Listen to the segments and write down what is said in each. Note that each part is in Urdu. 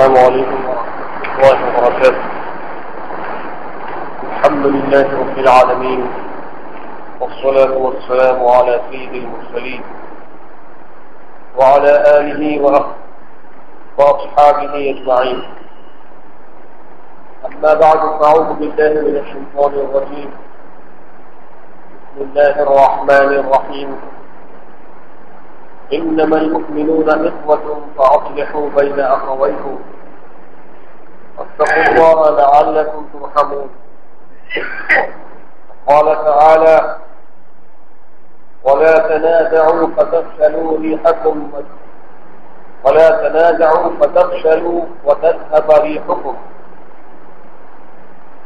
السلام عليكم ورحمة الله وبركاته. الحمد لله رب العالمين، والصلاة والسلام على سيد المرسلين وعلى آله وأصحابه أجمعين. أما بعد، فأعوذ بالله من الشيطان الرجيم. بسم الله الرحمن الرحيم. إنما المؤمنون إخوة فأصلحوا بين أخويكم واتقوا الله لعلكم ترحمون. قال تعالى: ولا تنازعوا فتفشلوا وتذهب ريحكم.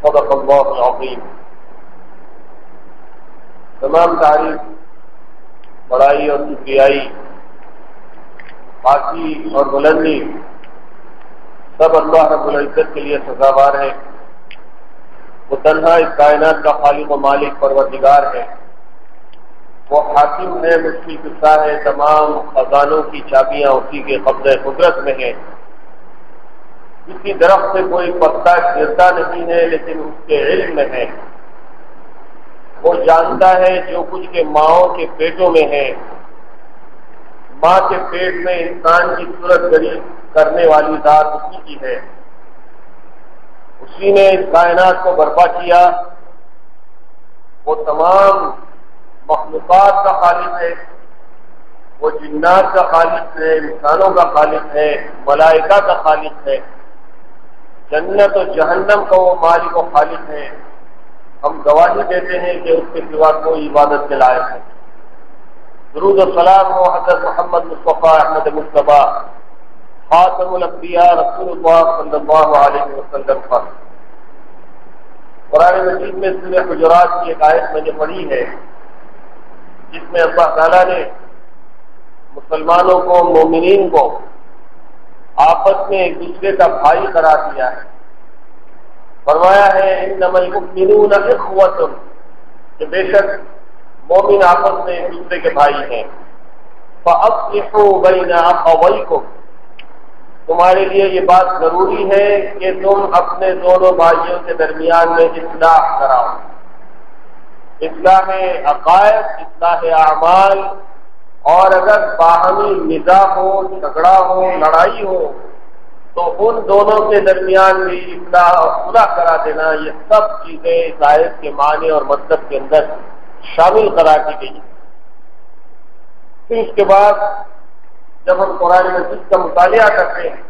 صدق الله العظيم. تمام تعریف، بڑائی اور کبریائی، پاکی اور بلندی سب اللہ رب العزت کے لیے سزاوار ہے. وہ تنہا اس کائنات کا خالق و مالک پروردگار ہے. وہ حاکم ہے، مشکل کشا ہے. تمام خزانوں کی چابیاں اسی کے قبضہ قدرت میں ہیں. کسی درخت سے کوئی پتا گرتا نہیں ہے، لیکن اس کے علم میں ہے. وہ جانتا ہے جو کچھ کے ماؤں کے پیٹوں میں ہے. ماں کے پیٹ میں انسان کی صورت گری کرنے والی ذات اسی کی ہے. اسی نے اس کائنات کو برپا کیا. وہ تمام مخلوقات کا خالق ہے. وہ جنات کا خالق ہے، انسانوں کا خالق ہے، ملائکہ کا خالق ہے. جنت و جہنم کا وہ مالک و خالق ہے. ہم گواہی دیتے ہیں کہ اس کے سوا کوئی عبادت کے لائق ہے. درود و سلام ہو حضرت محمد مصطفیٰ احمد مصطفیٰ خاتم الانبیاء رسول اللہ صلی اللہ علیہ وسلم پر. قرآن مجید میں سورہ حجرات کی ایک آیت میں نے پڑھی ہے، جس میں اللہ تعالیٰ نے مسلمانوں کو، مومنین کو آپس میں ایک دوسرے کا بھائی قرار دیا ہے. فرمایا ہے انما المؤمنون اخوۃ، کہ بے شک مومن آپس میں ایک دوسرے کے بھائی ہیں. فاصلحوا بین اخویکم، تمہارے لیے یہ بات ضروری ہے کہ تم اپنے دونوں بھائیوں کے درمیان میں اصلاح کراؤ. اصلاح عقائد، اصلاح اعمال. اور اگر باہمی نزاع ہو، جھگڑا ہو، لڑائی ہو، تو ان دونوں کے درمیان بھی اصلاح اور صلح کرا دینا، یہ سب چیزیں اس آیت کے معنی اور مطلب کے اندر شامل قرار دی گئی. پھر اس کے بعد جب ہم قرآن مجید کا مطالعہ کرتے ہیں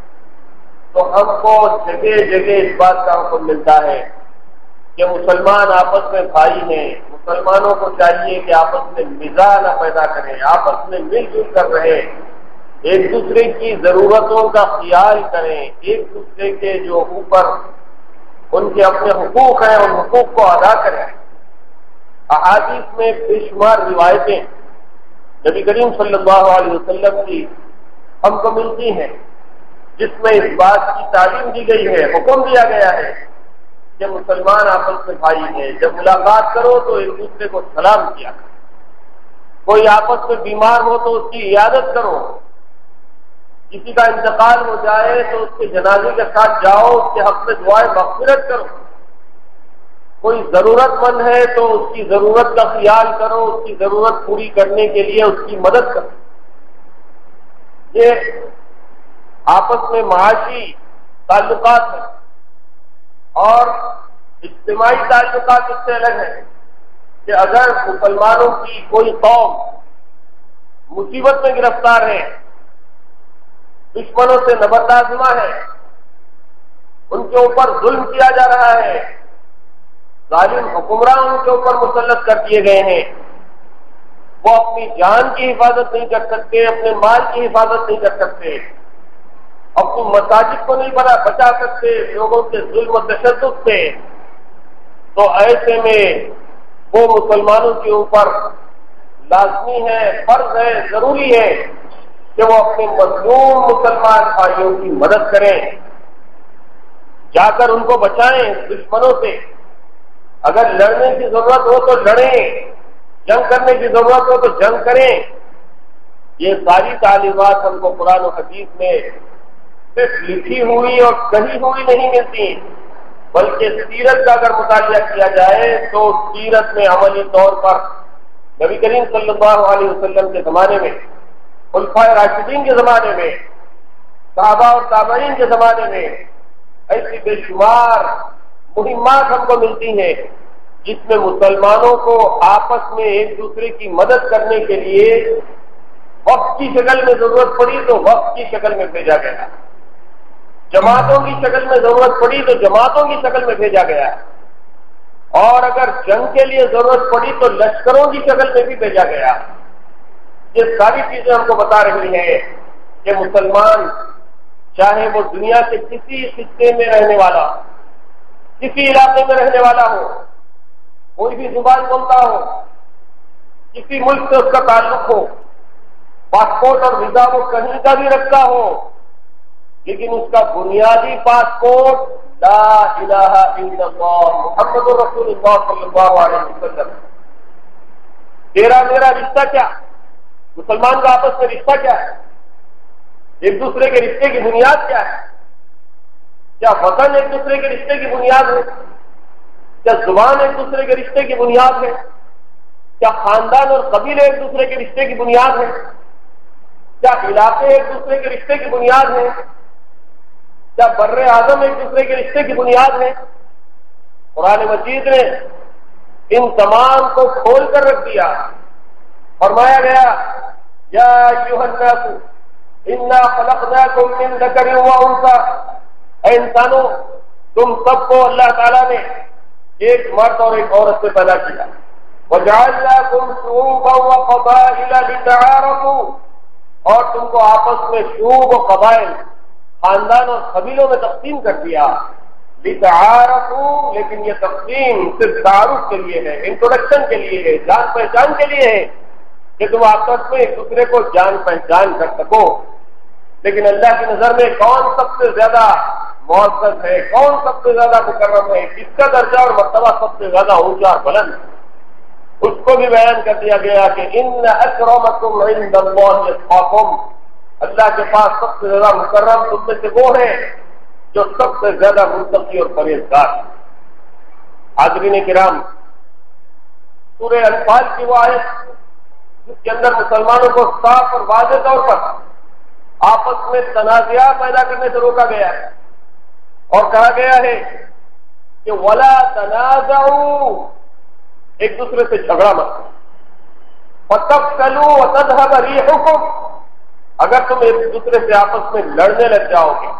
تو ہم کو جگہ جگہ اس بات کا حکم ملتا ہے کہ مسلمان آپس میں بھائی ہیں. مسلمانوں کو چاہیے کہ آپس میں نزاع نہ پیدا کریں، آپس میں مل جل کر رہیں، ایک دوسرے کی ضرورتوں کا خیال کریں، ایک دوسرے کے جو اوپر ان کے اپنے حقوق ہیں ان حقوق کو ادا کریں. احادیث میں بے شمار روایتیں نبی کریم صلی اللہ علیہ وسلم کی ہم کو ملتی ہیں، جس میں اس بات کی تعلیم دی گئی ہے، حکم دیا گیا ہے کہ مسلمان آپس میں بھائی ہیں. جب ملاقات کرو تو ایک دوسرے کو سلام کیا کرو. کوئی آپس میں بیمار ہو تو اس کی عیادت کرو. کسی کا انتقال ہو جائے تو اس کے جنازے کے ساتھ جاؤ، اس کے حق میں دعائیں مغفرت کرو. کوئی ضرورت مند ہے تو اس کی ضرورت کا خیال کرو، اس کی ضرورت پوری کرنے کے لیے اس کی مدد کرو. یہ آپس میں معاشی تعلقات ہیں. اور اجتماعی تعلقات اس سے الگ ہیں کہ اگر مسلمانوں کی کوئی قوم مصیبت میں گرفتار ہے، دشمنوں سے نبردآزما ہے، ان کے اوپر ظلم کیا جا رہا ہے، ظالم حکمراں ان کے اوپر مسلط کر دیے گئے ہیں، وہ اپنی جان کی حفاظت نہیں کر سکتے، اپنے مال کی حفاظت نہیں کر سکتے، اپنی مساجد کو نہیں بچا سکتے لوگوں کے ظلم و تشدد سے، تو ایسے میں وہ مسلمانوں کے اوپر لازمی ہے، فرض ہے، ضروری ہے کہ وہ اپنے مظلوم مسلمان بھائیوں کی مدد کریں، جا کر ان کو بچائیں دشمنوں سے. اگر لڑنے کی ضرورت ہو تو لڑیں، جنگ کرنے کی ضرورت ہو تو جنگ کریں. یہ ساری تعلیمات ہم کو قرآن و حدیث میں صرف لکھی ہوئی اور کہی ہوئی نہیں ملتی، بلکہ سیرت کا اگر مطالعہ کیا جائے تو سیرت میں عملی طور پر نبی کریم صلی اللہ علیہ وسلم کے زمانے میں، خلفائے راشدین کے زمانے میں، صحابہ اور تابعین کے زمانے میں ایسی بے شمار مہمات ہم کو ملتی ہیں جس میں مسلمانوں کو آپس میں ایک دوسرے کی مدد کرنے کے لیے وقت کی شکل میں ضرورت پڑی تو وقت کی شکل میں بھیجا گیا، جماعتوں کی شکل میں ضرورت پڑی تو جماعتوں کی شکل میں بھیجا گیا، اور اگر جنگ کے لیے ضرورت پڑی تو لشکروں کی شکل میں بھی بھیجا گیا۔ یہ ساری چیزیں ہم کو بتا رہی ہیں کہ مسلمان چاہے وہ دنیا کے کسی خطے میں رہنے والا، کسی علاقے میں رہنے والا ہو، کوئی بھی زبان بولتا ہو، کسی ملک سے اس کا تعلق ہو، پاسپورٹ اور ویزا وہ کہیں کا بھی رکھتا ہو، لیکن اس کا بنیادی پاسپورٹ لا الہ الا اللہ محمد رسول اللہ صلی اللہ علیہ وسلم۔ تیرا میرا رشتہ کیا؟ مسلمان کا آپس میں رشتہ کیا ہے؟ ایک دوسرے کے رشتے کی بنیاد کیا ہے؟ کیا وطن ایک دوسرے کے رشتے کی بنیاد ہے؟ کیا زبان ایک دوسرے کے رشتے کی بنیاد ہے؟ کیا خاندان اور قبیلے ایک دوسرے کے رشتے کی بنیاد ہے؟ کیا علاقے ایک دوسرے کے رشتے کی بنیاد ہے؟ کیا بر اعظم ایک دوسرے کے رشتے کی بنیاد ہے؟ قرآن مجید نے ان تمام کو کھول کر رکھ دیا، فرمایا گیا یا ایھا الناس انا خلقناکم من ذکر و انثی، اے انسانوں تم سب کو اللہ تعالیٰ نے ایک مرد اور ایک عورت سے پیدا کیا، وجعلناکم شعوبا وقبائل لتعارفوا، اور تم کو آپس میں شعوب و قبائل، خاندان اور قبیلوں میں تقسیم کر دیا، لتعارفوا، لیکن یہ تقسیم صرف تعارف کے لیے ہے، انٹروڈکشن کے لیے ہے، جان پہچان کے لیے ہے کہ تم آپس میں ایک دوسرے کو جان پہچان کر سکو۔ لیکن اللہ کی نظر میں کون سب سے زیادہ معزز ہے، کون سب سے زیادہ مکرم ہے، کس کا درجہ اور مرتبہ سب سے زیادہ اونچا اور بلند، اس کو بھی بیان کر دیا گیا کہ ان اکرمکم عند اللہ اتقاکم، اللہ کے پاس سب سے زیادہ مکرم تم میں سے وہ ہے جو سب سے زیادہ متقی اور پرہیزگار۔ حاضرین کرام، سورہ انفال کی وہ آیت جس کے اندر مسلمانوں کو صاف اور واضح طور پر آپس میں تنازعہ پیدا کرنے سے روکا گیا ہے، اور کہا گیا ہے کہ ولا تنازعوا، ایک دوسرے سے جھگڑا مت کرو، فتفشلوا وتذهب ريحكم، اگر تم ایک دوسرے سے آپس میں لڑنے لگ جاؤ گے،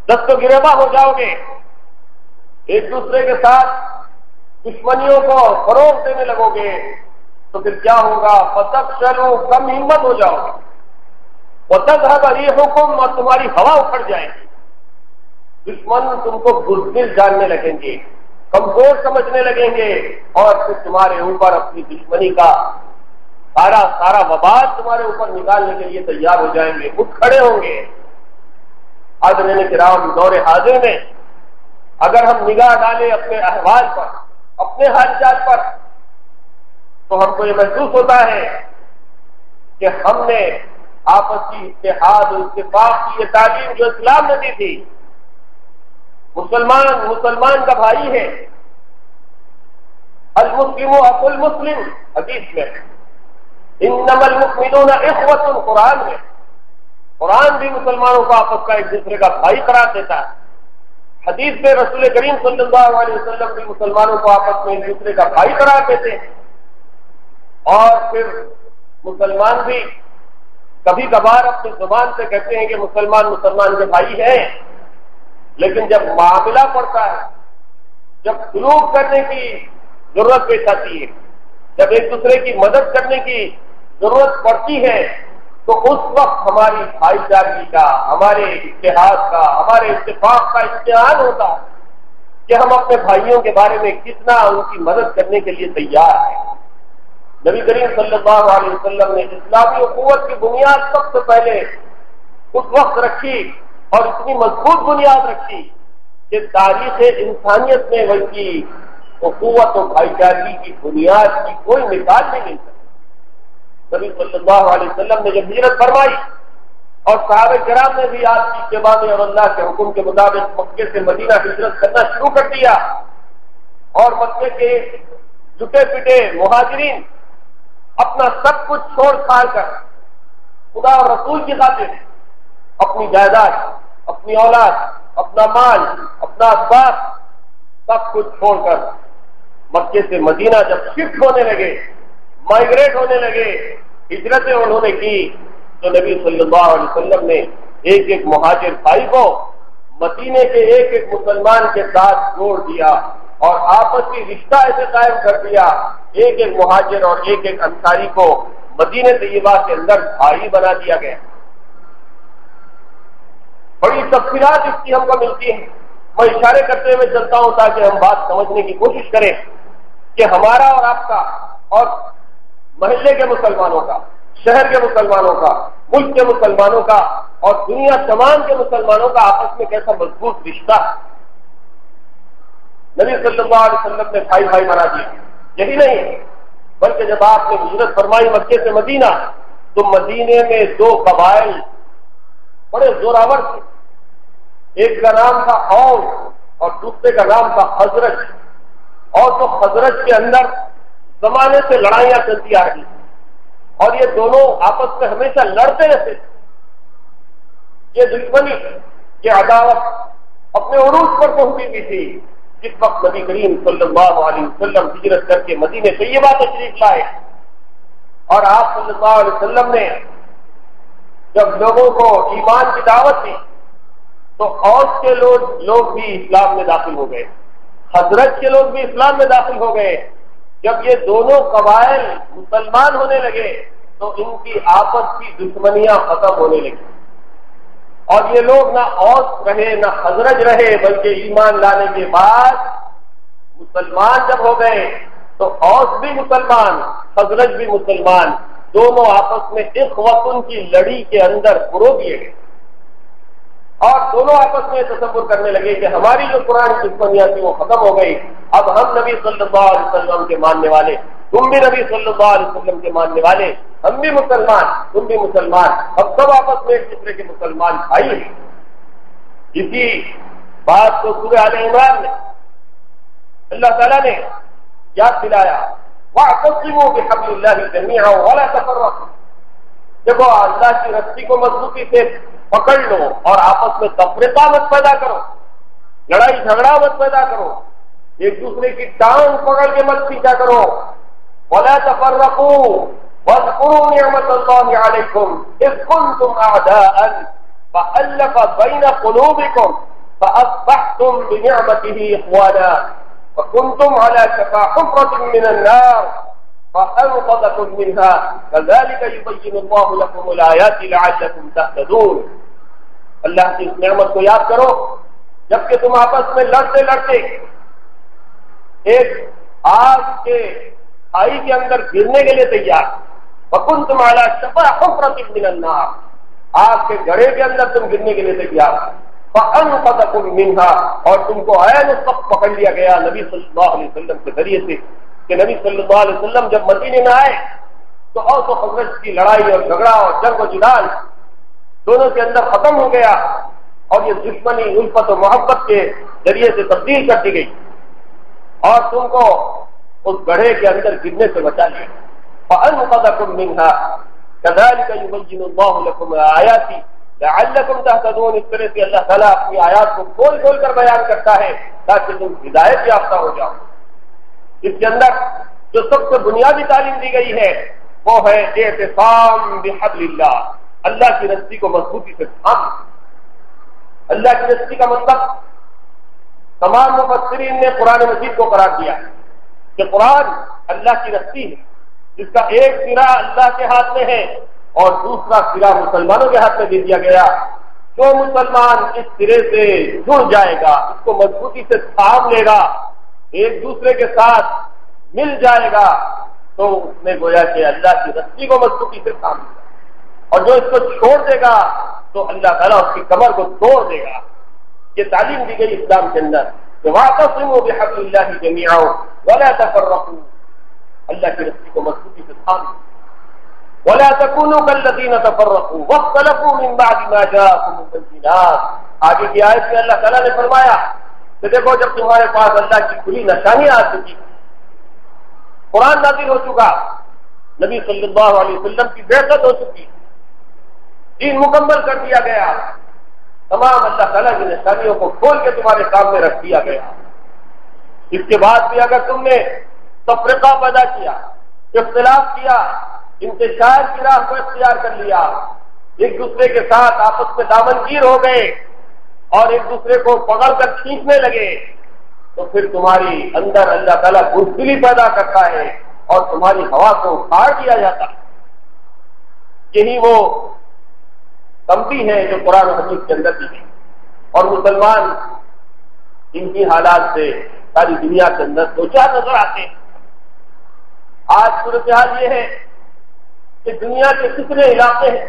دست و گریباں ہو جاؤ گے، ایک دوسرے کے ساتھ دشمنیوں کو فروغ دینے لگو گے، تو پھر کیا ہوگا؟ فتفشلوا، کم ہمت ہو جاؤ گے، وتذهب ريحكم، اور تمہاری ہوا اکھڑ جائے گی، دشمن تم کو بزدل جاننے لگیں گے، کمزور سمجھنے لگیں گے، اور پھر تمہارے اوپر اپنی دشمنی کا سارا وبال تمہارے اوپر نکالنے کے لیے تیار ہو جائیں گے، اٹھ کھڑے ہوں گے۔ حاضرین کرام، دور حاضر میں اگر ہم نگاہ ڈالیں اپنے احوال پر، اپنے حال چال پر، تو ہم کو یہ محسوس ہوتا ہے کہ ہم نے آپس کی اتحاد اور اتفاق کی یہ تعلیم جو اسلام نے دی تھی، مسلمان کا بھائی ہے، المسلم اخو المسلم، حدیث میں انما المؤمنون اخوۃ، قرآن میں، قرآن بھی مسلمانوں کو آپس کا ایک دوسرے کا بھائی قرار دیتا ہے، حدیث میں رسول کریم صلی اللہ علیہ وسلم بھی مسلمانوں کو آپس میں ایک دوسرے کا بھائی قرار دیتے ہیں۔ اور پھر مسلمان بھی کبھی کبھار اپنی زبان سے کہتے ہیں کہ مسلمان کے بھائی ہیں، لیکن جب معاملہ پڑتا ہے، جب سلوک کرنے کی ضرورت پیش آتی ہے، جب ایک دوسرے کی مدد کرنے کی ضرورت پڑتی ہے، تو اس وقت ہماری بھائی چارگی کا، ہمارے اتحاد کا، ہمارے اتفاق کا امتحان ہوتا ہے کہ ہم اپنے بھائیوں کے بارے میں کتنا ان کی مدد کرنے کے لیے تیار ہیں۔ نبی کریم صلی اللہ علیہ وسلم نے اسلامی اخوت کی بنیاد سب سے پہلے اس وقت رکھی، اور اتنی مضبوط بنیاد رکھی کہ تاریخ انسانیت میں ان کی اخوت و بھائی چارگی کی بنیاد کی کوئی مثال نہیں مل سکتی۔ نبی صلی اللہ علیہ وسلم نے جب ہجرت فرمائی اور صحابہ کرام نے بھی آپ کی اتباع میں اور اللہ کے حکم کے مطابق مکے سے مدینہ ہجرت کرنا شروع کر دیا، اور مکے کے جٹے پٹے مہاجرین اپنا سب کچھ چھوڑ چھاڑ کر خدا اور رسول کی خاطر اپنی جائیداد، اپنی اولاد، اپنا مال، اپنا اسباب سب کچھ چھوڑ کر مکے سے مدینہ جب شفٹ ہونے لگے، مائگریٹ ہونے لگے، ہجرتیں انہوں نے کی، تو نبی صلی اللہ علیہ وسلم نے ایک ایک مہاجر بھائی کو مدینے کے ایک ایک مسلمان کے ساتھ جوڑ دیا اور آپسی رشتہ ایسے قائم کر دیا، ایک ایک مہاجر اور ایک ایک انصاری کو مدینہ طیبہ کے اندر بھائی بنا دیا گیا۔ بڑی تفصیلات اس کی ہم کو ملتی ہیں، میں اشارے کرتے ہوئے چلتا ہوں تاکہ ہم بات سمجھنے کی کوشش کریں کہ ہمارا اور آپ کا اور محلے کے مسلمانوں کا، شہر کے مسلمانوں کا، ملک کے مسلمانوں کا اور دنیا تمام کے مسلمانوں کا آپس میں کیسا مضبوط رشتہ ہے۔ نبی صلی اللہ علیہ وسلم نے بھائی بھائی بنا دیے۔ یہی نہیں بلکہ جب آپ نے ہجرت فرمائی مکے سے مدینہ تو مدینے میں دو قبائل بڑے زوراور تھے، ایک کا نام تھا اوس اور دوسرے کا نام تھا خزرج، اور تو خزرج کے اندر زمانے سے لڑائیاں چلتی آ رہی اور یہ دونوں آپس میں ہمیشہ لڑتے رہتے تھے۔ یہ دشمنی، یہ عداوت اپنے عروج پر پہنچی ہوئی تھی جس وقت نبی کریم صلی اللہ علیہ وسلم ہجرت کر کے مدینے طیبہ تشریف لائے، اور آپ صلی اللہ علیہ وسلم نے جب لوگوں کو ایمان کی دعوت دی تو اوس کے لوگ بھی اسلام میں داخل ہو گئے، خزرج کے لوگ بھی اسلام میں داخل ہو گئے۔ جب یہ دونوں قبائل مسلمان ہونے لگے تو ان کی آپس کی دشمنیاں ختم ہونے لگی، اور یہ لوگ نہ اوس رہے نہ خزرج رہے، بلکہ ایمان لانے کے بعد مسلمان جب ہو گئے تو اوس بھی مسلمان، خزرج بھی مسلمان، دونوں آپس میں اخوتن کی لڑی کے اندر پرو دیے گئے، اور دونوں آپس میں تصور کرنے لگے کہ ہماری جو قرآن کی دشمنیاں تھی وہ ختم ہو گئی، اب ہم نبی صلی اللہ علیہ وسلم کے ماننے والے، تم بھی نبی صلی اللہ علیہ وسلم کے ماننے والے، ہم بھی مسلمان تم بھی مسلمان، ہم سب آپس میں ایک دوسرے کے مسلمان بھائی ہیں۔ اسی بات کو سورہ آل عمران میں اللہ تعالیٰ نے یاد دلایا، وَاعْتَصِمُوا بِحَبْلِ اللَّهِ جَمِيعًا وَلَا تَفَرَّقُوا، دیکھو اللہ کی رسی کو مضبوطی سے پکڑ لو اور آپس میں تفرقہ مت پیدا کرو، لڑائی جھگڑا مت پیدا کرو، ایک دوسرے کی ٹانگ پکڑ کے مت پیچھا کرو۔ وَلَا تَفَرَّقُوا وَاذْكُرُوا نِعْمَةَ اللَّهِ عَلَيْكُمْ إِذْ كُنْتُمْ أَعْدَاءً فَأَلَّفَ بَيْنَ قُلُوبِكُمْ فَأَصْبَحْتُمْ بِنِعْمَتِهِ إِخْوَانًا وَكُنْتُمْ عَلَى شَفَا حُفْرَةٍ مِّنَ النَّارِ فَأَنقَذَكُم مِّنْهَا كَذَلِكَ يُبَيِّنُ اللَّهُ لَكُمُ الْآيَاتِ لَعَلَّكُمْ تَهْتَدُونَ۔ اللہ کی اس نعمت کو یاد کرو جبکہ تم آپس میں لڑتے لڑتے ایک آگ کے کھائی کے اندر گرنے کے لیے تیار، وَكُنْتُمْ عَلَى شَفَا حُفْرَةٍ مِّنَ النَّارِ، آگ کے گڑھے کے اندر تم گرنے کے لیے تیار، فَأَنقَذَكُم مِّنْهَا، اور تم کو عین اس وقت پکڑ لیا گیا نبی صلی اللہ علیہ وسلم کے ذریعے سے کہ نبی صلی اللہ علیہ وسلم جب مدینے میں آئے تو اوس و خزرج کی لڑائی اور جھگڑا اور جنگ و جدال دونوں کے اندر ختم ہو گیا، اور یہ دشمنی الفت و محبت کے ذریعے سے تبدیل کر دی گئی، اور تم کو اس گڑھے کے اندر گرنے سے بچا لیا۔ فَأَنقَذَكُم مِّنْهَا كَذَلِكَ يُبَيِّنُ اللَّهُ لَكُمْ آيَاتِهِ لَعَلَّكُمْ تَهْتَدُونَ۔ اس طرح سے اللہ تعالیٰ اپنی آیات کو کھول کھول کر بیان کرتا ہے تاکہ تم ہدایت یافتہ ہو جاؤ۔ اس کے اندر جو سب سے بنیادی تعلیم دی گئی ہے وہ ہے اعتصام بحبل اللہ، اللہ کی رسی کو مضبوطی سے تھام۔ اللہ کی رسی کا مطلب تمام مفسرین نے قرآن مجید کو قرار دیا کہ قرآن اللہ کی رسی ہے جس کا ایک سرا اللہ کے ہاتھ میں ہے اور دوسرا سرا مسلمانوں کے ہاتھ میں دے دیا گیا۔ جو مسلمان اس سرے سے جڑ جائے گا، اس کو مضبوطی سے تھام لے گا، ایک دوسرے کے ساتھ مل جائے گا، تو اس نے گویا کہ اللہ کی رسی کو مضبوطی سے تھام لے گا، اور جو اس کو چھوڑ دے گا تو اللہ تعالیٰ اس کی کمر کو توڑ دے گا۔ یہ تعلیم دی گئی اسلام کے اندر کہ وَاعْتَصِمُوا بِحَبْلِ اللَّهِ جَمِيعًا وَلَا تَفَرَّقُوا، اللہ کی رسی کو مضبوطی سے تھام۔ ولا تكونوا كالذين تفرقوا واختلفوا من بعد ما جاءهم البينات. آگے کی آیت میں اللہ تعالیٰ نے فرمایا کہ دیکھو جب تمہارے پاس اللہ کی کھلی نشانیاں آ چکی، قرآن نازل ہو چکا، نبی صلی اللہ علیہ وسلم کی بعثت ہو چکی، دین مکمل کر دیا گیا، تمام اللہ تعالیٰ کی نشانیوں کو کھول کے تمہارے سامنے رکھ دیا گیا، اس کے بعد بھی اگر تم نے تفرقہ پیدا کیا، اختلاف کیا، انتشار کی راہ کو اختیار کر لیا، ایک دوسرے کے ساتھ آپس میں دامنگیر ہو گئے اور ایک دوسرے کو پکڑ کر کھینچنے لگے، تو پھر تمہاری اندر اللہ تعالیٰ بزدلی پیدا کرتا ہے اور تمہاری ہوا کو اکھاڑ دیا جاتا ہے۔ یہی وہ کمپی ہے جو قرآن و حدیث کے اندر کی ہے، اور مسلمان ان کی حالات سے ساری دنیا کے اندر دو چار نظر آتے ہیں۔ آج صورتحال یہ ہے کہ دنیا کے کتنے علاقے ہیں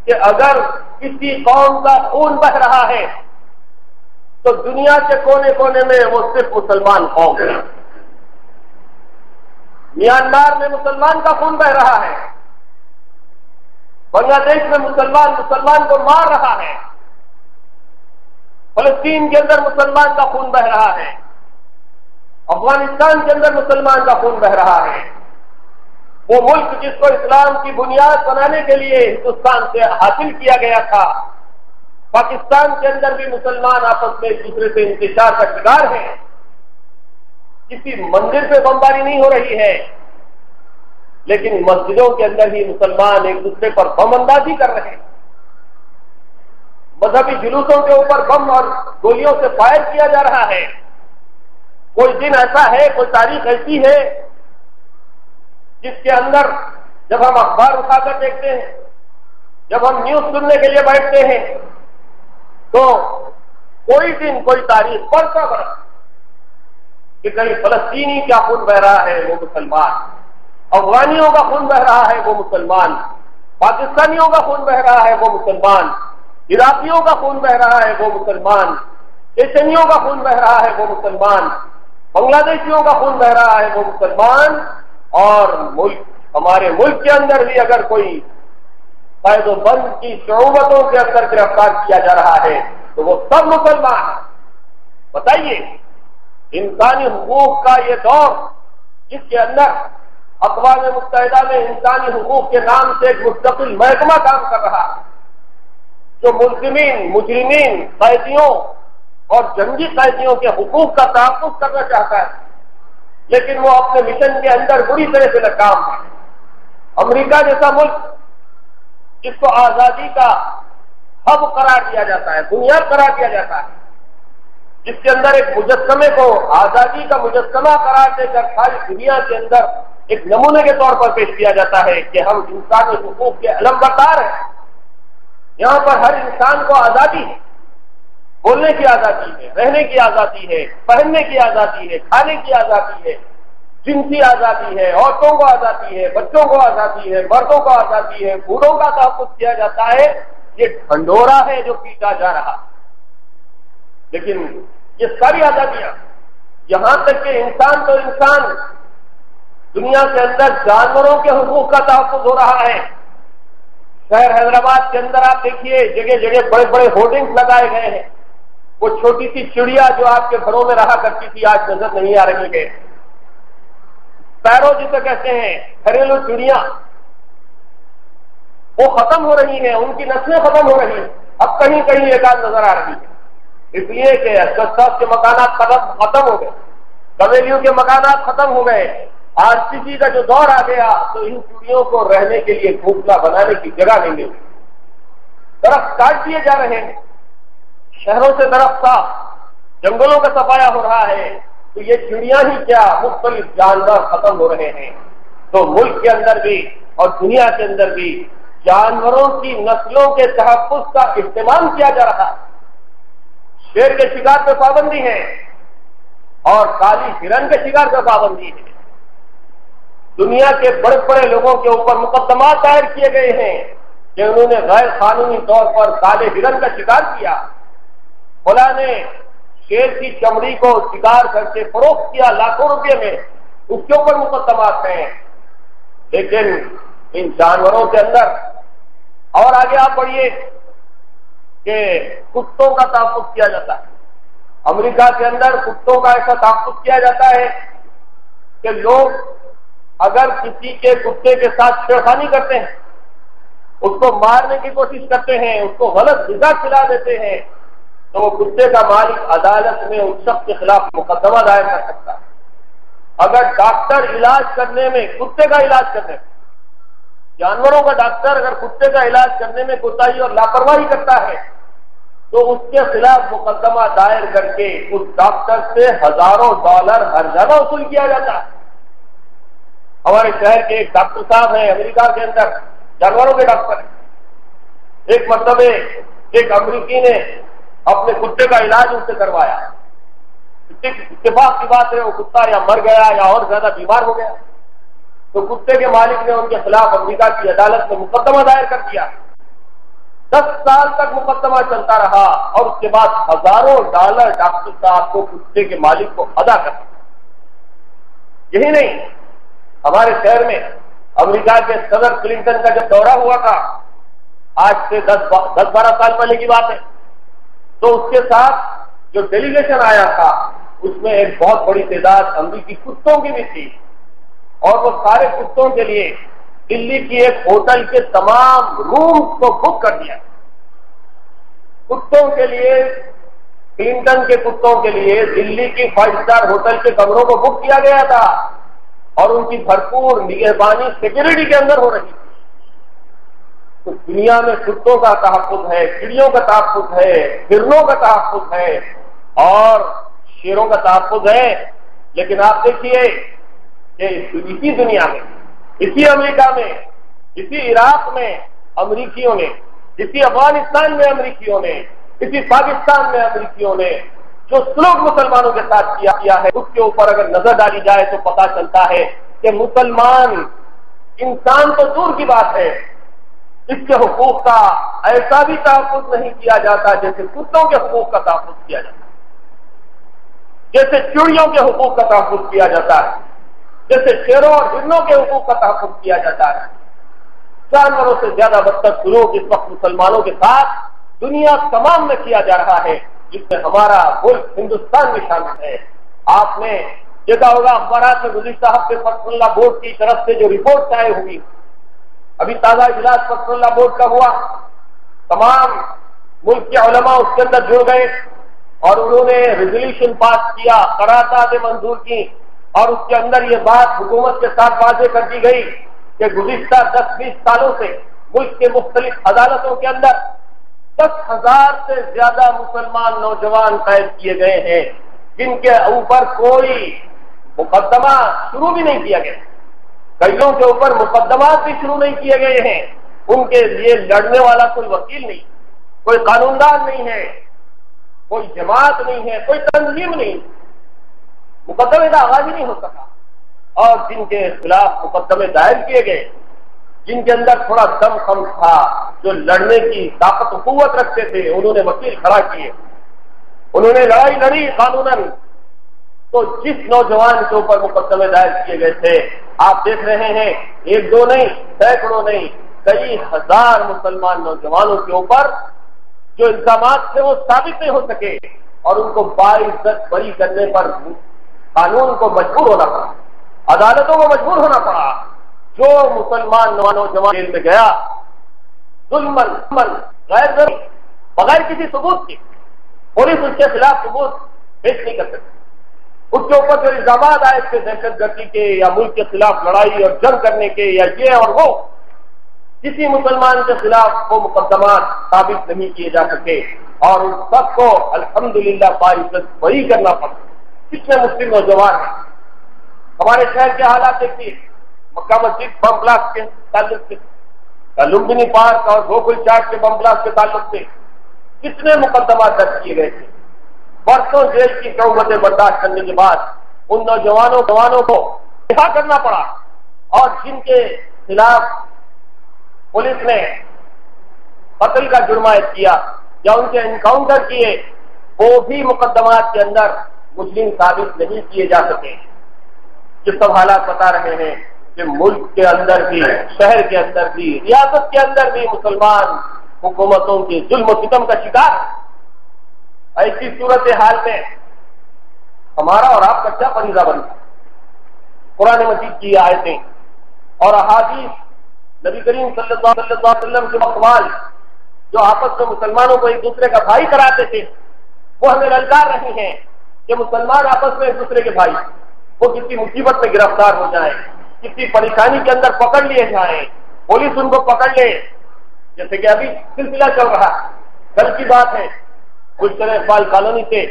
کہ اگر کسی قوم کا خون بہ رہا ہے تو دنیا کے کونے کونے میں وہ صرف مسلمان قوم ہے۔ میانمار میں مسلمان کا خون بہ رہا ہے، بنگلہ دیش میں مسلمان کو مار رہا ہے، فلسطین کے اندر مسلمان کا خون بہ رہا ہے، افغانستان کے اندر مسلمان کا خون بہ رہا ہے۔ وہ ملک جس کو اسلام کی بنیاد بنانے کے لیے ہندوستان سے حاصل کیا گیا تھا، پاکستان کے اندر بھی مسلمان آپس میں ایک دوسرے سے انتشار کا شکار ہیں۔ کسی مندر پہ بمباری نہیں ہو رہی ہے، لیکن مسجدوں کے اندر ہی مسلمان ایک دوسرے پر بم اندازی کر رہے ہیں، مذہبی جلوسوں کے اوپر بم اور گولیوں سے فائر کیا جا رہا ہے۔ کوئی دن ایسا ہے، کوئی تاریخ ایسی ہے جس کے اندر جب ہم اخبار اٹھا کر دیکھتے ہیں، جب ہم نیوز سننے کے لیے بیٹھتے ہیں، تو کوئی دن کوئی تاریخ پڑھتا بڑھتا کہ کہیں فلسطینی کا خون بہ رہا ہے وہ مسلمان، افغانیوں کا خون بہ رہا ہے وہ مسلمان، پاکستانیوں کا خون بہ رہا ہے وہ مسلمان، عراقیوں کا خون بہ رہا ہے وہ مسلمان، چیچنیوں کا خون بہ رہا ہے وہ مسلمان، بنگلہ دیشیوں کا خون بہ رہا ہے وہ مسلمان، اور ہمارے ملک کے اندر بھی اگر کوئی قید و بند کی شعوبتوں کے اندر گرفتار کیا جا رہا ہے تو وہ سب مسلمان ہیں۔ بتائیے، انسانی حقوق کا یہ دور جس کے اندر اقوام متحدہ میں انسانی حقوق کے نام سے ایک مستقل محکمہ کام کر رہا ہے جو ملزمین، مجرمین، قیدیوں اور جنگی قیدیوں کے حقوق کا تحفظ کرنا چاہتا ہے، لیکن وہ اپنے مشن کے اندر بری طرح سے ناکام ہے۔ امریکہ جیسا ملک جس کو آزادی کا ہب قرار دیا جاتا ہے، بنیاد قرار دیا جاتا ہے، جس کے اندر ایک مجسمے کو آزادی کا مجسمہ قرار دے کر ساری دنیا کے اندر ایک نمونے کے طور پر پیش کیا جاتا ہے کہ ہم انسانی حقوق کے علمبردار ہیں، یہاں پر ہر انسان کو آزادی ہے، بولنے کی آزادی ہے، رہنے کی آزادی ہے، پہننے کی آزادی ہے، کھانے کی آزادی ہے، جنسی آزادی ہے، عورتوں کو آزادی ہے، بچوں کو آزادی ہے، مردوں کو آزادی ہے، بوڑھوں کا تحفظ کیا جاتا ہے۔ یہ ڈھنڈورا ہے جو پیٹا جا رہا، لیکن یہ ساری آزادیاں، یہاں تک کہ انسان تو انسان، دنیا کے اندر جانوروں کے حقوق کا تحفظ ہو رہا ہے۔ شہر حیدرآباد کے اندر آپ دیکھیے جگہ جگہ بڑے بڑے ہورڈنگز لگائے گئے ہیں، وہ چھوٹی سی چڑیا جو آپ کے گھروں میں رہا کرتی تھی آج نظر نہیں آ رہی ہے، پیرو جسے کہتے ہیں، گھریلو چڑیاں، وہ ختم ہو رہی ہیں، ان کی نسلیں ختم ہو رہی ہیں، اب کہیں کہیں ایک آدھ نظر آ رہی ہے، اس لیے کہ اشخاص کے مکانات ختم ہو گئے، قبیلیوں کے مکانات ختم ہو گئے، آرسیسی کا جو دور آ گیا تو ان چڑیوں کو رہنے کے لیے گھونسلہ بنانے کی جگہ نہیں ملی، درخت کاٹ دیے جا رہے ہیں، شہروں سے درخت صاف، جنگلوں کا صفایا ہو رہا ہے، تو یہ چڑیاں ہی کیا مختلف جانور ختم ہو رہے ہیں۔ تو ملک کے اندر بھی اور دنیا کے اندر بھی جانوروں کی نسلوں کے تحفظ کا اہتمام کیا جا رہا ہے۔ شیر کے شکار پہ پابندی ہے اور کالی ہرن کے شکار پہ پابندی ہے۔ دنیا کے بڑے بڑے لوگوں کے اوپر مقدمات دائر کیے گئے ہیں کہ انہوں نے غیر قانونی طور پر کالے ہرن کا شکار کیا، فلاں نے شیر کی چمڑی کو شکار کر کے فروخت کیا لاکھوں روپے میں، اس کے اوپر مقدمات ہیں، لیکن ان جانوروں کے اندر۔ اور آگے آپ پڑھیے کہ کتوں کا تحفظ کیا جاتا ہے۔ امریکہ کے اندر کتوں کا ایسا تحفظ کیا جاتا ہے کہ لوگ اگر کسی کے کتے کے ساتھ چھیڑخانی کرتے ہیں، اس کو مارنے کی کوشش کرتے ہیں، اس کو غلط غذا کھلا دیتے ہیں، تو وہ کتے کا مالک عدالت میں اس شخص کے خلاف مقدمہ دائر کر سکتا ہے۔ اگر ڈاکٹر علاج کرنے میں، کتے کا علاج کرنے میں، جانوروں کا ڈاکٹر اگر کتے کا علاج کرنے میں کوتاہی اور لاپرواہی کرتا ہے تو اس کے خلاف مقدمہ دائر کر کے اس ڈاکٹر سے ہزاروں ڈالر ہرجانہ وصول کیا جاتا ہے۔ ہمارے شہر کے ایک ڈاکٹر صاحب ہیں امریکہ کے اندر، جانوروں کے ڈاکٹر ہیں۔ ایک مرتبہ ایک امریکی نے اپنے کتے کا علاج ان سے کروایا۔ اتفاق کی بات ہے وہ کتا یا مر گیا یا اور زیادہ بیمار ہو گیا، تو کتے کے مالک نے ان کے خلاف امریکہ کی عدالت میں مقدمہ دائر کر دیا۔ 10 سال تک مقدمہ چلتا رہا اور اس کے بعد ہزاروں ڈالر ڈاکٹر صاحب کو کتے کے مالک کو ادا کرنا۔ یہی نہیں، ہمارے شہر میں امریکہ کے صدر کلنٹن کا جب دورہ ہوا تھا، آج سے 10-12 سال پہلے کی بات ہے، تو اس کے ساتھ جو ڈیلیگیشن آیا تھا اس میں ایک بہت بڑی تعداد امریکی کتوں کی بھی تھی، اور وہ سارے کتوں کے لیے دلی کی ایک ہوٹل کے تمام روم کو بک کر دیا۔ کتوں کے لیے، کلنٹن کے کتوں کے لیے دلی کی 5 اسٹار ہوٹل کے کمروں کو بک کیا گیا تھا، اور ان کی بھرپور نگہبانی سیکورٹی کے اندر ہو رہی تھی۔ تو دنیا میں کتوں کا تحفظ ہے، چڑیوں کا تحفظ ہے، ہرنوں کا تحفظ ہے اور شیروں کا تحفظ ہے، لیکن آپ دیکھیے کہ اسی دنیا میں، اسی امریکہ میں، اسی عراق میں امریکیوں نے، اسی افغانستان میں امریکیوں نے، اسی پاکستان میں امریکیوں نے جو سلوک مسلمانوں کے ساتھ کیا ہے، اس کے اوپر اگر نظر ڈالی جائے تو پتا چلتا ہے کہ مسلمان انسان تو دور کی بات ہے، اس کے حقوق کا ایسا بھی تحفظ نہیں کیا جاتا جیسے کتوں کے حقوق کا تحفظ کیا جاتا ہے، جیسے چڑیوں کے حقوق کا تحفظ کیا جاتا ہے، جیسے شیروں اور ہرنوں کے حقوق کا تحفظ کیا جاتا ہے۔ جانوروں سے زیادہ بدتر سلوک اس وقت مسلمانوں کے ساتھ دنیا تمام میں کیا جا رہا ہے، جس میں ہمارا ملک ہندوستان میں شامل ہے۔ آپ نے دیکھا ہوگا اخبارات میں گزشتہ ہفتے پرسنل لا بورڈ کی طرف سے جو رپورٹ شائع ہوئی، ابھی تازہ اجلاس پرسنل لا بورڈ کا ہوا، تمام ملک کے علماء اس کے اندر جڑ گئے اور انہوں نے ریزولوشن پاس کیا، قراردادیں منظور کی، اور اس کے اندر یہ بات حکومت کے ساتھ واضح کر دی گئی کہ گزشتہ 10-20 سالوں سے ملک کے مختلف عدالتوں کے اندر 10,000 سے زیادہ مسلمان نوجوان قید کیے گئے ہیں، جن کے اوپر کوئی مقدمہ شروع بھی نہیں کیا گیا، کئیوں کے اوپر مقدمات بھی شروع نہیں کیے گئے ہیں، ان کے لیے لڑنے والا کوئی وکیل نہیں، کوئی قانوندان نہیں ہے، کوئی جماعت نہیں ہے، کوئی تنظیم نہیں، مقدمے کا آغاز ہی نہیں ہو سکا، اور جن کے خلاف مقدمے دائر کیے گئے، جن کے اندر تھوڑا دم خم تھا، جو لڑنے کی طاقت و قوت رکھتے تھے، انہوں نے وکیل کھڑا کیے، انہوں نے لڑائی لڑی قانوناً۔ تو جس نوجوان کے اوپر مقدمے دائر کیے گئے تھے، آپ دیکھ رہے ہیں 1-2 نہیں، سینکڑوں نہیں، کئی ہزار مسلمان نوجوانوں کے اوپر جو الزامات تھے وہ ثابت نہیں ہو سکے، اور ان کو باعزت بری کرنے پر قانون کو مجبور ہونا پڑا، عدالتوں کو مجبور ہونا پڑا۔ جو مسلمان نوجوان جیل میں گیا ظلمن غیر ضروری، بغیر کسی ثبوت کے، پولیس اس کے خلاف ثبوت پیش نہیں کر سکتی، اس کے اوپر جو الزامات آئے تھے دہشت گردی کے یا ملک کے خلاف لڑائی اور جنگ کرنے کے یا یہ اور وہ، کسی مسلمان کے خلاف وہ مقدمات ثابت نہیں کیے جا سکے، اور ان سب کو الحمدللہ باعزت بری کرنا پڑا۔ کتنے مسلم نوجوان ہیں، ہمارے شہر کے حالات دیکھیے، مکہ مسجد بم بلاسٹ کے تعلق سے، لمبنی پارک اور گوکل چاٹ کے بم بلاسٹ کے تعلق سے کتنے مقدمات درج کیے گئے تھے۔ برسوں جیل کی تہمتیں برداشت کرنے کے بعد ان نوجوانوں کو رہا کرنا پڑا، اور جن کے خلاف پولیس نے قتل کا جرم عائد کیا یا ان کے انکاؤنٹر کیے، وہ بھی مقدمات کے اندر مجرم ثابت نہیں کیے جا سکے۔ یہ سب حالات بتا رہے ہیں کہ ملک کے اندر بھی، شہر کے اندر بھی، ریاست کے اندر بھی مسلمان حکومتوں کے ظلم و ستم کا شکار ہے۔ ایسی صورتحال میں ہمارا اور آپ کا کیا فریضہ بنتا ہے؟ قرآن مجید کی آیتیں اور احادیث، نبی کریم صلی اللہ علیہ وسلم کے اقوال جو آپس میں مسلمانوں کو ایک دوسرے کا بھائی کراتے تھے، وہ ہمیں للکار رہی ہیں کہ مسلمان آپس میں ایک دوسرے کے بھائی وہ کسی مصیبت میں گرفتار ہو جائیں، کسی پریشانی کے اندر پکڑ لیے جائیں، پولیس ان کو پکڑ لے، جیسے کہ ابھی سلسلہ چل رہا، کل کی بات ہے، گلشن اقبال کالونی سے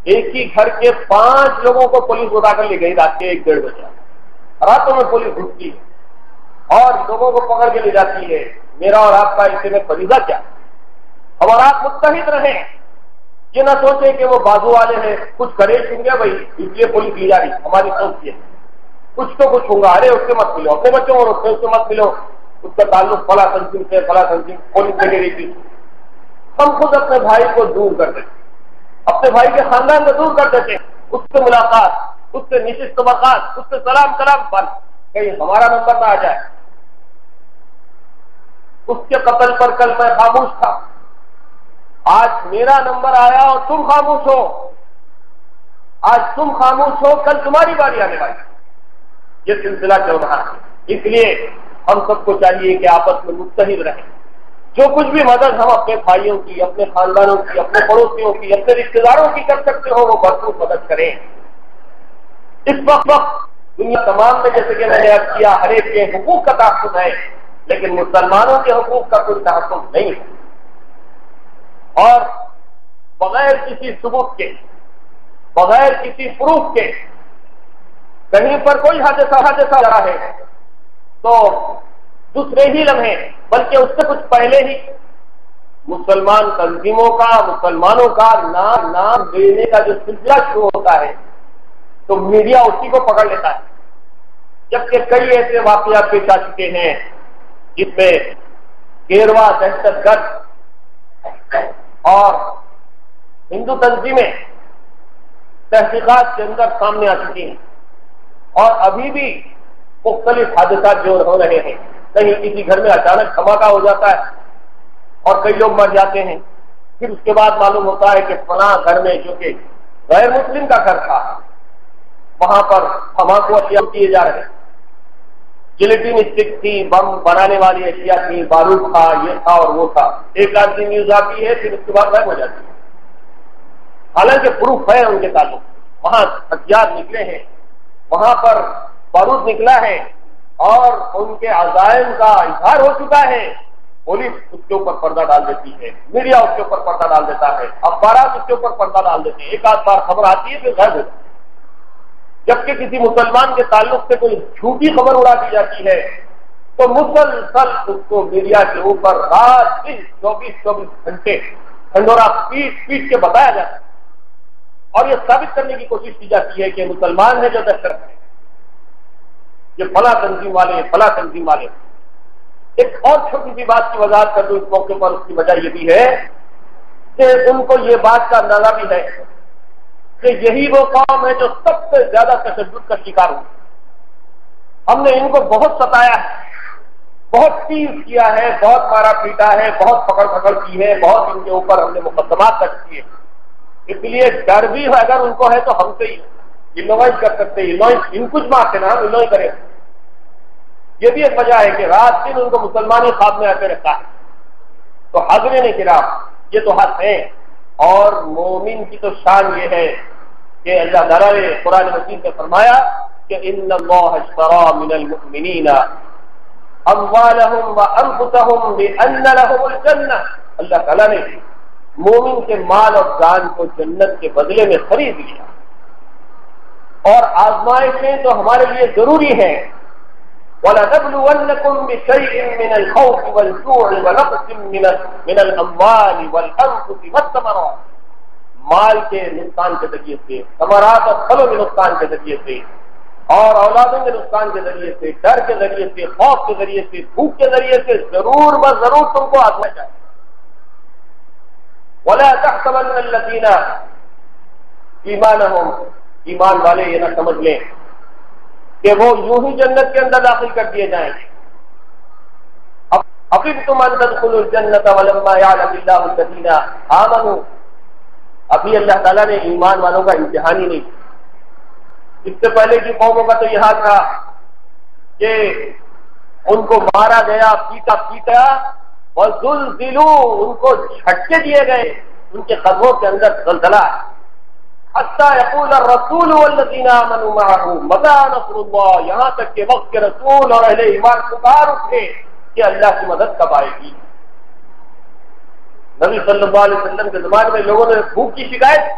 ایک ہی گھر کے 5 لوگوں کو پولیس اٹھا کر لے گئی رات کے 1-1:30 بجے۔ راتوں میں پولیس گھستی اور لوگوں کو پکڑ کے لے جاتی ہے۔ میرا اور آپ کا اس میں فریضہ کیا؟ ہم اور آپ متحد رہیں، یہ نہ سوچیں کہ وہ بازو والے ہیں، کچھ کرے چھن گیا بھائی اس لیے پولیس لی جا رہی۔ ہماری سوچ یہ کچھ تو کچھ ہوگا، ارے اس سے مت ملو، اپنے بچوں اور اس سے مت ملو، اس کا تعلق فلاں تنظیم سے، فلاں تنظیم پولیس سے لے رہی تھی۔ ہم خود اپنے بھائی کو دور کر دیتے، اپنے بھائی کے خاندان کو دور کر دیتے، اس سے ملاقات، اس سے نشست ملاقات، اس سے سلام کلام پر کہیں ہمارا نمبر نہ آ جائے۔ اس کے قتل پر کل میں خاموش تھا، آج میرا نمبر آیا اور تم خاموش ہو، آج تم خاموش ہو، کل تمہاری باری آنے والی۔ یہ سلسلہ چل رہا ہے، اس لیے ہم سب کو چاہیے کہ آپس میں متحد رہیں۔ جو کچھ بھی مدد ہم اپنے بھائیوں کی، اپنے خاندانوں کی، اپنے پڑوسیوں کی، اپنے رشتے داروں کی کر سکتے ہو، وہ بھرپور مدد کریں۔ اس وقت دنیا تمام میں جیسے کہ میں نے عرض کیا ہر ایک کے حقوق کا تحفظ ہے، لیکن مسلمانوں کے حقوق کا کوئی تحفظ نہیں ہے، اور بغیر کسی ثبوت کے، بغیر کسی پروف کے کہیں پر کوئی حادثہ رہا ہے تو دوسرے ہی لمحے بلکہ اس سے کچھ پہلے ہی مسلمان تنظیموں کا، مسلمانوں کا نام دینے کا جو سلسلہ شروع ہوتا ہے تو میڈیا اسی کو پکڑ لیتا ہے، جبکہ کئی ایسے واقعات پیش آ چکے ہیں جس میں گیروا دہشت گرد اور ہندو تنظیمیں تحقیقات کے اندر سامنے آ چکی ہیں، اور ابھی بھی مختلف حادثات جو ہو رہے ہیں، کہیں کسی گھر میں اچانک دھماکہ ہو جاتا ہے اور کئی لوگ مر جاتے ہیں، پھر اس کے بعد معلوم ہوتا ہے کہ فلاں گھر میں جو کہ غیر مسلم کا گھر تھا وہاں پر دھماکوں اشیاء کیے جا رہے ہیں، جلیٹین اسٹک تھی، بم بنانے والی اشیاء تھی، بارود تھا، یہ تھا اور وہ تھا، ایک آدھ دن نیوز آتی ہے پھر اس کے بعد غائب ہو جاتی ہے، حالانکہ پروف ہے ان کے تعلق، وہاں ہتھیار نکلے ہیں، وہاں پر بارود نکلا ہے اور ان کے عزائم کا اظہار ہو چکا ہے، پولیس اس کے اوپر پردہ ڈال دیتی ہے، میڈیا اس کے اوپر پردہ ڈال دیتا ہے، اخبارات اس کے اوپر پردہ ڈال دیتے ہیں، ایک آدھ بار خبر آتی ہے پھر غائب ہو جاتی ہے، جبکہ کسی مسلمان کے تعلق سے کوئی جھوٹی خبر اڑا دی جاتی ہے تو مسلسل اس کو میڈیا کے اوپر رات دن 24 گھنٹے ڈھنڈورا پیٹ کے بتایا جاتا ہے، اور یہ ثابت کرنے کی کوشش کی جاتی ہے کہ مسلمان ہے جو دہشت گرد ہے، یہ فلاں تنظیم والے، فلاں تنظیم والے۔ ایک اور چھوٹی سی بات کی وضاحت کر دوں اس موقع پر، اس کی وجہ یہ بھی ہے کہ ان کو یہ بات کا اندازہ بھی ہے کہ یہی وہ قوم ہے جو سب سے زیادہ تشدد کا شکار ہوئی، ہم نے ان کو بہت ستایا ہے، بہت تیز کیا ہے، بہت مارا پیٹا ہے، بہت پکڑ کی ہے، بہت ان کے اوپر ہم نے مقدمات درج کیے، اس لیے ڈر بھی اگر ان کو ہے تو ہم سے ہی انوائز کر سکتے ہیں، ان کچھ مارتے نا ہم انوائز کریں۔ یہ بھی ایک وجہ ہے کہ رات دن ان کو مسلمانی خواب میں آتے رہتا ہے۔ تو حاضرین کرام، یہ تو حق ہے، اور مومن کی تو شان یہ ہے کہ اللہ تعالیٰ نے قرآن مجید میں فرمایا کہ ان اللہ اشترى من المؤمنین اموالهم وانفسهم بان لهم الجنہ، اللہ تعالیٰ نے مومن کے مال اور جان کو جنت کے بدلے میں خرید لیا، اور آزمائشیں تو ہمارے لیے ضروری ہیں، وَلَنَبْلُوَنَّكُمْ بِشَيْءٍ مِّنَ الْخَوْفِ وَالْجُوعِ وَنَقْصٍ مِّنَ الْأَمْوَالِ وَالْأَنفُسِ وَالثَّمَرَاتِ، مال کے نقصان کے ذریعے سے، ثمرات اور پھلوں کے نقصان کے ذریعے سے، اور اولادوں کے نقصان کے ذریعے سے، ڈر کے ذریعے سے، خوف کے ذریعے سے، بھوک کے ذریعے سے ضرور ضرور تم کو آزمایا جائے۔ وَلَا تَحْسَبَنَّ الَّذِينَ ایمانہم، ایمان والے یہ نہ سمجھ لیں کہ وہ یوں ہی جنت کے اندر داخل کر دیے جائیں گے. اَفَحَسِبْتُمْ أَن تَدْخُلُوا الْجَنَّةَ وَلَمَّا يَعْلَمِ اللَّهُ الَّذِينَ آمَنُوا. ابھی اللہ تعالیٰ نے ایمان والوں کا امتحان ہی نہیں کیا. اس سے پہلے کی قوموں کا تو یہ حال تھا کہ ان کو مارا گیا، پیٹا پیٹا، وَزُلْزِلُوا، ان کو جھٹکے دیے گئے، ان کے قدموں کے اندر زلزلہ، حَتَّى يَقُولَ الرَّسُولُ وَالَّذِينَ آمَنُوا مَعَهُ مَتَىٰ نَصْرُ اللَّهِ، یہاں تک کہ وقت کے رسول اور اہل ایمان پکار اٹھے کہ اللہ کی مدد کب آئے گی. نبی صلی اللہ علیہ وسلم کے زمانے میں لوگوں نے بھوک کی شکایت،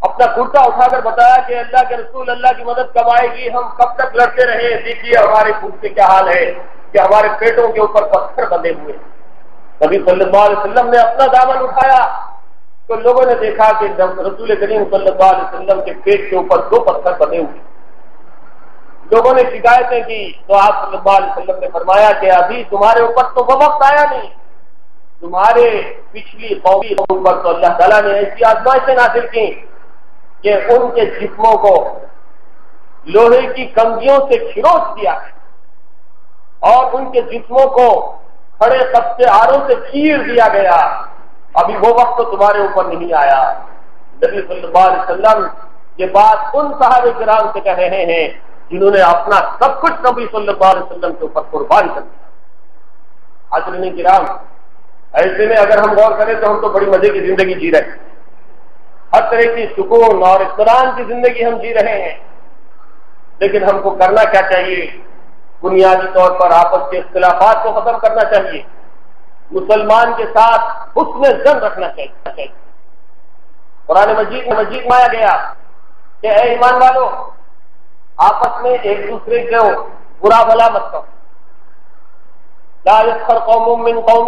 اپنا کرتا اٹھا کر بتایا کہ اللہ کے رسول، اللہ کی مدد کب آئے گی، ہم کب تک لڑتے رہے، دیکھیے ہمارے بھوک کے کیا حال ہے کہ ہمارے پیٹوں کے اوپر پتھر بندھے ہوئے. نبی صلی اللہ علیہ وسلم نے اپنا دامن اٹھایا تو لوگوں نے دیکھا کہ رسول کریم صلی اللہ علیہ وسلم کے پیٹ کے اوپر 2 پتھر بندھے ہوئے. لوگوں نے شکایتیں کی تو آپ صلی اللہ علیہ وسلم نے فرمایا کہ ابھی تمہارے اوپر تو وہ وقت آیا نہیں، تمہارے پچھلی قوم پر تو اللہ تعالیٰ نے ایسی آزمائشیں نازل کی کہ ان کے جسموں کو لوہے کی کنگیوں سے کھروچ دیا اور ان کے جسموں کو کھڑے قبضے آروں سے چیر دیا گیا. ابھی وہ وقت تو تمہارے اوپر نہیں آیا. نبی صلی اللہ علیہ وسلم یہ بات ان صحابہ کرام سے کہہ رہے ہیں جنہوں نے اپنا سب کچھ نبی صلی اللہ علیہ وسلم کے اوپر قربان کر دیا. حاضرین کرام، ایسے میں اگر ہم غور کریں تو ہم تو بڑی مزے کی زندگی جی رہے ہیں، ہر طرح کی سکون اور اطمینان کی زندگی ہم جی رہے ہیں. لیکن ہم کو کرنا کیا چاہیے؟ بنیادی طور پر آپس کے اختلافات کو ختم کرنا چاہیے، مسلمان کے ساتھ حسن ظن رکھنا چاہیے. قرآن مجید میں آیا گیا کہ اے ایمان والو، آپس میں ایک دوسرے کو برا بھلا مت کرو. لا يسخر قوم من قوم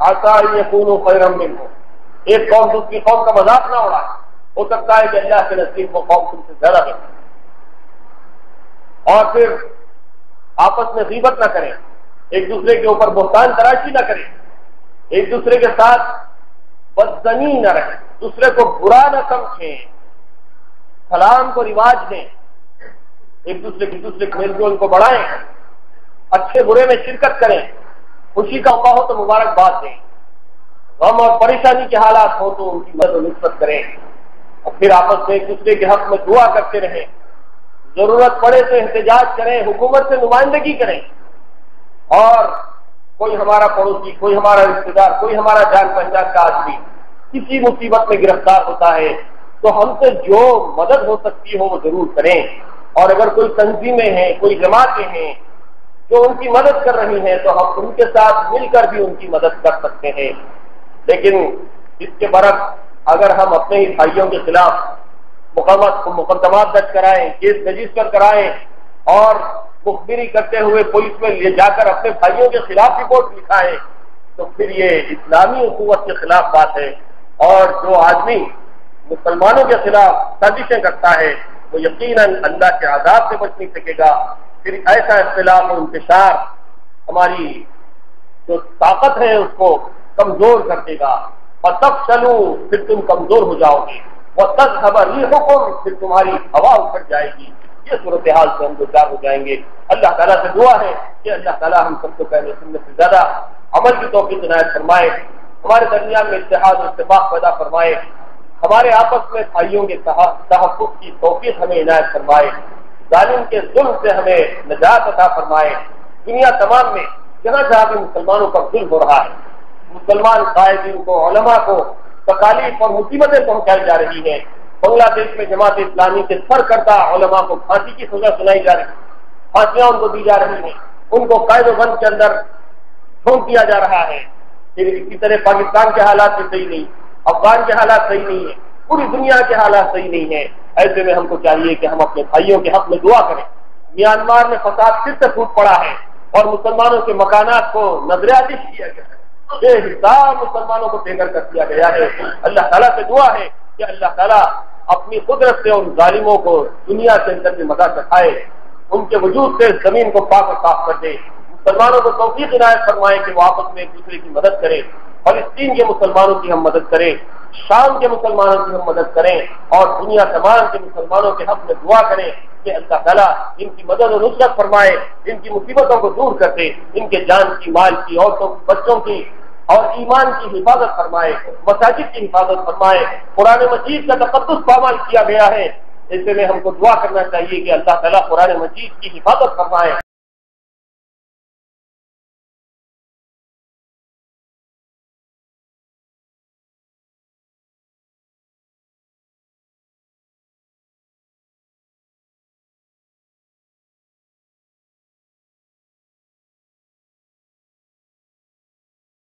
عسى ان يكونوا خيرا منهم. ایک قوم دوسری قوم کا مذاق نہ اڑائے، ہو سکتا ہے کہ اللہ کے نصیب وہ قوم تم سے زیادہ بہتر. اور پھر آپس میں غیبت نہ کریں، ایک دوسرے کے اوپر بہتان تراشی نہ کریں، ایک دوسرے کے ساتھ بدظنی نہ رہیں، دوسرے کو برا نہ سمجھیں، سلام کو رواج دیں، ایک دوسرے کے میل جول کو بڑھائیں، اچھے برے میں شرکت کریں، خوشی کا موقع ہو تو مبارکباد دیں، غم اور پریشانی کے حالات ہو تو ان کی مدد و نصرت کریں، اور پھر آپس میں ایک دوسرے کے حق میں دعا کرتے رہیں. ضرورت پڑے تو احتجاج کریں، حکومت سے نمائندگی کریں. اور کوئی ہمارا پڑوسی، کوئی ہمارا رشتے دار، کوئی ہمارا جان پہچان کا آدمی کسی مصیبت میں گرفتار ہوتا ہے تو ہم سے جو مدد ہو سکتی ہو وہ ضرور کریں. اور اگر کوئی تنظیمیں ہیں، کوئی جماعتیں ہیں جو ان کی مدد کر رہی ہیں تو ہم ان کے ساتھ مل کر بھی ان کی مدد کر سکتے ہیں. لیکن اس کے برعکس اگر ہم اپنے ہی بھائیوں کے خلاف مقدمات درج کرائیں، کیس رجسٹر کرائیں اور مخبری کرتے ہوئے پولیس میں لے جا کر اپنے بھائیوں کے خلاف رپورٹ لکھائیں تو پھر یہ اسلامی اخوت کے خلاف بات ہے. اور جو آدمی مسلمانوں کے خلاف سازشیں کرتا ہے وہ یقیناً اللہ کے عذاب سے بچ نہیں سکے گا. پھر ایسا اختلاف اور انتشار ہماری جو طاقت ہے اس کو کمزور کر دے گا. فَتَفْشَلُوا، پھر تم کمزور ہو جاؤ گے، وَتَذْهَبَ رِيحُكُمْ، پھر تمہاری ہوا اکھڑ جائے گی. یہ صورتحال سے ہم دوچار ہو جائیں گے. اللہ تعالیٰ سے دعا ہے کہ اللہ تعالیٰ ہم سب کو پہلے سنت سے زیادہ عمل کی توفیق عنایت فرمائے، ہمارے درمیان میں اتحاد اور اتفاق پیدا فرمائے، ہمارے آپس میں بھائیوں کے تحفظ کی توفیق ہمیں عنایت فرمائے، ظالم کے ظلم سے ہمیں نجات عطا فرمائے. دنیا تمام میں جہاں جہاں بھی مسلمانوں پر ظلم ہو رہا ہے، مسلمان قائدین کو، علماء کو تکالیف اور مصیبتیں پہنچائی جا رہی ہیں. بنگلہ دیش میں جماعت اسلامی کے سر کردہ علماء کو پھانسی کی سزا سنائی جا رہی ہے، پھانسیاں ان کو دی جا رہی ہیں، ان کو قید و بند کے اندر چھوڑ دیا جا رہا ہے. پھر اسی طرح پاکستان کے حالات بھی صحیح نہیں، افغان کے حالات صحیح نہیں ہیں، پوری دنیا کے حالات صحیح نہیں ہیں. ایسے میں ہم کو چاہیے کہ ہم اپنے بھائیوں کے حق میں دعا کریں. میانمار میں فساد پھر سے پھوٹ پڑا ہے اور مسلمانوں کے مکانات کو نظر آتش کیا گیا ہے، بے حساب مسلمانوں کو بے گھر کر دیا گیا ہے. اللہ تعالیٰ سے دعا ہے کہ اللہ تعالیٰ اپنی قدرت سے ان ظالموں کو دنیا کے اندر بھی مزہ چکھائے، ان کے وجود سے زمین کو پاک و صاف کر دے. مسلمانوں کو توفیق عنایت فرمائے کہ وہ آپس میں ایک دوسرے کی مدد کریں. فلسطین کے مسلمانوں کی ہم مدد کریں، شام کے مسلمانوں کی ہم مدد کریں، اور دنیا تمام کے مسلمانوں کے حق میں دعا کریں کہ اللہ تعالیٰ ان کی مدد و نصرت فرمائے، ان کی مصیبتوں کو دور کر دے، ان کے جان کی، مال کی، عورتوں کی، بچوں کی اور ایمان کی حفاظت فرمائے، مساجد کی حفاظت فرمائے۔ قرآن مجید کا تقدس پامال کیا گیا ہے، ایسے میں ہم کو دعا کرنا چاہیے کہ اللہ تعالیٰ قرآن مجید کی حفاظت فرمائے۔